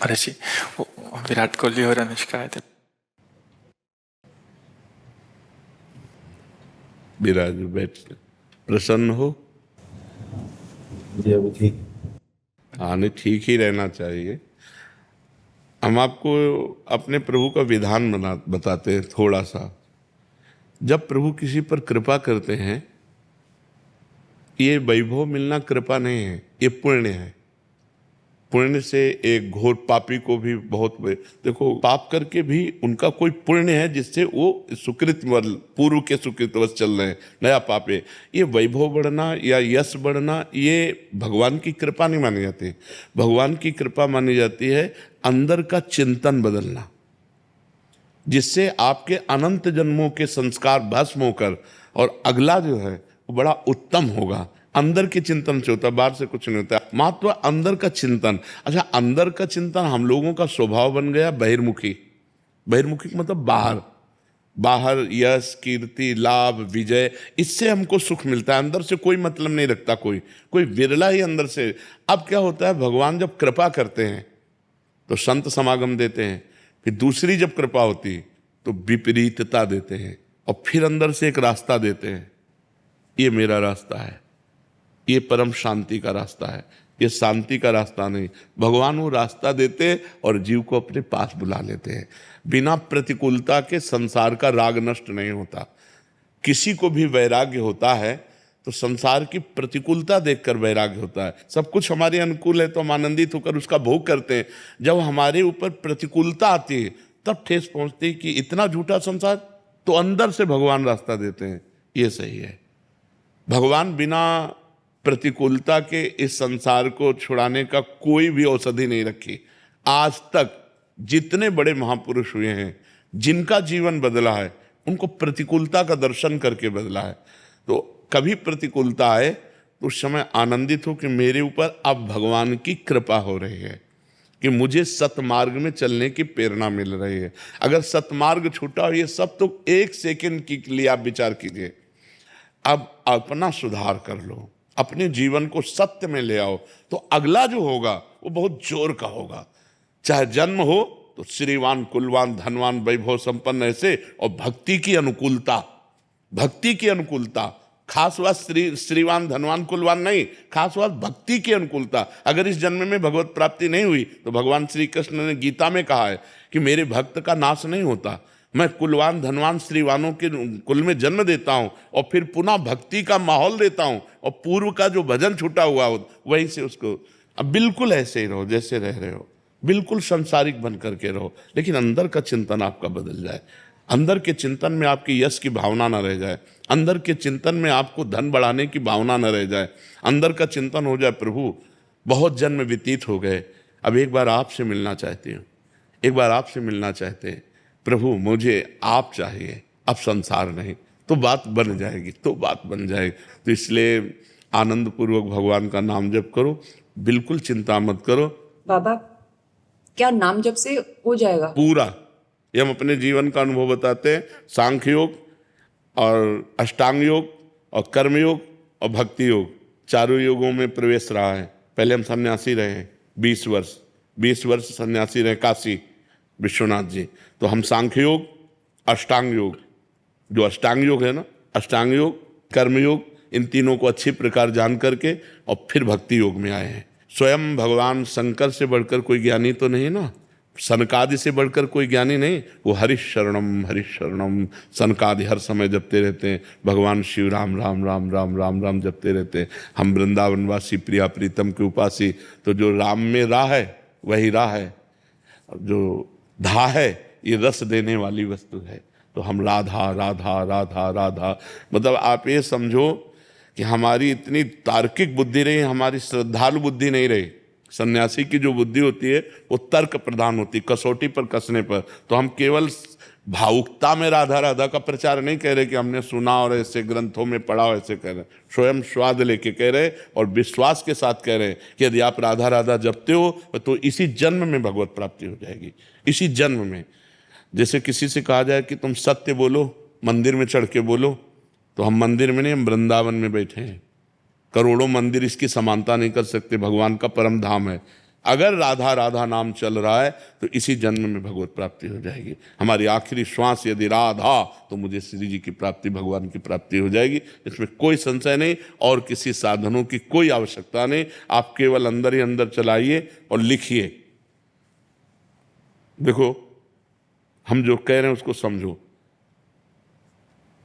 महर्षि, वो विराट कोहली और अनुष्का आए थे। विराज बैठ प्रसन्न हो। जी अभी ठीक। हाँ, नहीं, ठीक ही रहना चाहिए। हम आपको अपने प्रभु का विधान बताते हैं थोड़ा सा। जब प्रभु किसी पर कृपा करते हैं, ये वैभव मिलना कृपा नहीं है, ये पुण्य है। पुण्य से एक घोर पापी को भी बहुत देखो, पाप करके भी उनका कोई पुण्य है जिससे वो सुकृत पूर्व के सुकृतवश चल रहे हैं, नया पाप है। ये वैभव बढ़ना या यश बढ़ना, ये भगवान की कृपा नहीं मानी जाती। भगवान की कृपा मानी जाती है अंदर का चिंतन बदलना, जिससे आपके अनंत जन्मों के संस्कार भस्म होकर और अगला जो है वो बड़ा उत्तम होगा। अंदर के चिंतन से होता है, बाहर से कुछ नहीं होता। महत्व अंदर का चिंतन। अच्छा, अंदर का चिंतन हम लोगों का स्वभाव बन गया बहिर्मुखी। बहिर्मुखी मतलब बाहर, बाहर यश, कीर्ति, लाभ, विजय, इससे हमको सुख मिलता है। अंदर से कोई मतलब नहीं रखता कोई विरला ही अंदर से। अब क्या होता है, भगवान जब कृपा करते हैं तो संत समागम देते हैं, फिर दूसरी जब कृपा होती तो विपरीतता देते हैं, और फिर अंदर से एक रास्ता देते हैं। ये मेरा रास्ता है, ये परम शांति का रास्ता है, ये शांति का रास्ता नहीं। भगवान वो रास्ता देते और जीव को अपने पास बुला लेते हैं। बिना प्रतिकूलता के संसार का राग नष्ट नहीं होता। किसी को भी वैराग्य होता है तो संसार की प्रतिकूलता देखकर वैराग्य होता है। सब कुछ हमारे अनुकूल है तो हम आनंदित होकर उसका भोग करते हैं। जब हमारे ऊपर प्रतिकूलता आती है तब ठेस पहुंचती है कि इतना झूठा संसार, तो अंदर से भगवान रास्ता देते हैं, ये सही है। भगवान बिना प्रतिकूलता के इस संसार को छुड़ाने का कोई भी औषधि नहीं रखी। आज तक जितने बड़े महापुरुष हुए हैं, जिनका जीवन बदला है, उनको प्रतिकूलता का दर्शन करके बदला है। तो कभी प्रतिकूलता आए तो उस समय आनंदित हो कि मेरे ऊपर अब भगवान की कृपा हो रही है, कि मुझे सतमार्ग में चलने की प्रेरणा मिल रही है। अगर सतमार्ग छूटा हो, ये सब तो एक सेकंड के लिए आप विचार कीजिए। अब अपना सुधार कर लो, अपने जीवन को सत्य में ले आओ, तो अगला जो होगा वो बहुत जोर का होगा। चाहे जन्म हो तो श्रीवान, कुलवान, धनवान, वैभव संपन्न ऐसे, और भक्ति की अनुकूलता, भक्ति की अनुकूलता। खास बात श्रीवान, धनवान, कुलवान नहीं, खास बात भक्ति की अनुकूलता। अगर इस जन्म में भगवत प्राप्ति नहीं हुई तो भगवान श्री कृष्ण ने गीता में कहा है कि मेरे भक्त का नाश नहीं होता। मैं कुलवान, धनवान, श्रीवानों के कुल में जन्म देता हूं और फिर पुनः भक्ति का माहौल देता हूं, और पूर्व का जो भजन छूटा हुआ हो वहीं से उसको। अब बिल्कुल ऐसे ही रहो जैसे रह रहे हो, बिल्कुल संसारिक बन करके रहो, लेकिन अंदर का चिंतन आपका बदल जाए। अंदर के चिंतन में आपकी यश की भावना न रह जाए, अंदर के चिंतन में आपको धन बढ़ाने की भावना न रह जाए। अंदर का चिंतन हो जाए, प्रभु बहुत जन्म व्यतीत हो गए, अब एक बार आपसे मिलना चाहती हूँ, एक बार आपसे मिलना चाहते हैं प्रभु, मुझे आप चाहिए, अब संसार नहीं, तो बात बन जाएगी, तो बात बन जाएगी। तो इसलिए आनंद पूर्वक भगवान का नाम जप करो, बिल्कुल चिंता मत करो। बाबा, क्या नाम जप से हो जाएगा पूरा? ये हम अपने जीवन का अनुभव बताते हैं। सांख्य योग और अष्टांग योग और कर्म योग और भक्ति योग, चारों योगों में प्रवेश रहा है। पहले हम सन्यासी रहे हैं 20 वर्ष सन्यासी रहे काशी विश्वनाथ जी। तो हम सांख्य योग, अष्टांग योग, जो अष्टांग योग है ना, अष्टांग योग, कर्म योग, इन तीनों को अच्छी प्रकार जान करके और फिर भक्ति योग में आए हैं। स्वयं भगवान शंकर से बढ़कर कोई ज्ञानी तो नहीं ना, सनकादि से बढ़कर कोई ज्ञानी नहीं। वो हरिशरणम हरिशरणम सनकादि हर समय जपते रहते हैं। भगवान शिव राम राम राम राम राम राम जपते रहते हैं। हम वृंदावनवासी प्रिया प्रीतम के उपासी, तो जो राम में राह है वही राह है, जो धा है ये रस देने वाली वस्तु है। तो हम राधा राधा राधा राधा, मतलब आप ये समझो कि हमारी इतनी तार्किक बुद्धि रही, हमारी श्रद्धालु बुद्धि नहीं रही। सन्यासी की जो बुद्धि होती है वो तर्क प्रधान होती, कसौटी पर कसने पर। तो हम केवल भावुकता में राधा राधा का प्रचार नहीं कह रहे कि हमने सुना और ऐसे ग्रंथों में पढ़ा और ऐसे कह रहे, स्वयं स्वाद लेके कह रहे और विश्वास के साथ कह रहे हैं कि यदि आप राधा राधा जपते हो तो इसी जन्म में भगवत प्राप्ति हो जाएगी, इसी जन्म में। जैसे किसी से कहा जाए कि तुम सत्य बोलो, मंदिर में चढ़ के बोलो, तो हम मंदिर में नहीं, हम वृंदावन में बैठे हैं। करोड़ों मंदिर इसकी समानता नहीं कर सकते, भगवान का परम धाम है। अगर राधा राधा नाम चल रहा है तो इसी जन्म में भगवत प्राप्ति हो जाएगी। हमारी आखिरी श्वास यदि राधा, तो मुझे श्री जी की प्राप्ति, भगवान की प्राप्ति हो जाएगी, इसमें कोई संशय नहीं और किसी साधनों की कोई आवश्यकता नहीं। आप केवल अंदर ही अंदर चलाइए और लिखिए। देखो, हम जो कह रहे हैं उसको समझो।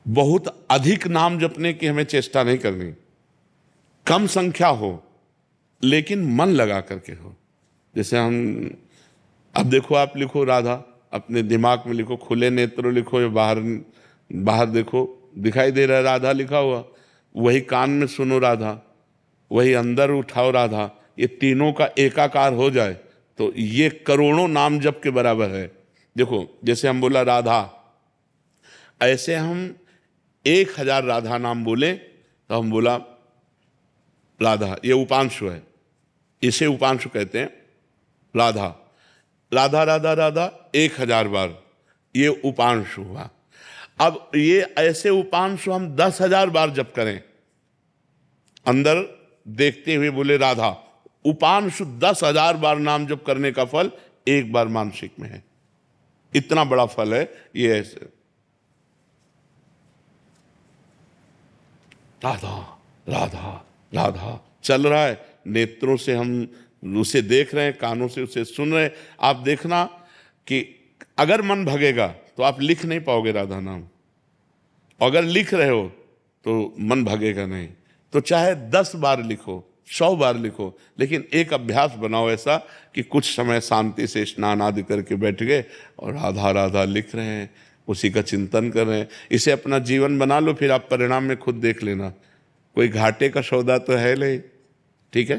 बहुत अधिक नाम जपने की हमें चेष्टा नहीं करनी, कम संख्या हो लेकिन मन लगा करके हो। जैसे हम, अब देखो, आप लिखो राधा, अपने दिमाग में लिखो, खुले नेत्र लिखो या बाहर बाहर देखो, दिखाई दे रहा है राधा लिखा हुआ, वही कान में सुनो राधा, वही अंदर उठाओ राधा, ये तीनों का एकाकार हो जाए तो ये करोड़ों नाम जप के बराबर है। देखो, जैसे हम बोला राधा, ऐसे हम 1000 राधा नाम बोले तो हम बोला राधा, ये उपांशु है, इसे उपांशु कहते हैं। राधा राधा राधा राधा 1000 बार, ये उपांशु हुआ। अब ये ऐसे उपांशु हम 10,000 बार जप करें, अंदर देखते हुए बोले राधा, उपांशु 10,000 बार नाम जप करने का फल एक बार मानसिक में है। इतना बड़ा फल है ये। ऐसे राधा राधा राधा चल रहा है, नेत्रों से हम उसे देख रहे हैं, कानों से उसे सुन रहे हैं। आप देखना कि अगर मन भगेगा तो आप लिख नहीं पाओगे राधा नाम, अगर लिख रहे हो तो मन भगेगा नहीं। तो चाहे 10 बार लिखो, 100 बार लिखो, लेकिन एक अभ्यास बनाओ ऐसा कि कुछ समय शांति से स्नान आदि करके बैठ गए और राधा राधा लिख रहे हैं, उसी का चिंतन कर रहे हैं। इसे अपना जीवन बना लो, फिर आप परिणाम में खुद देख लेना। कोई घाटे का सौदा तो है नहीं, ठीक है।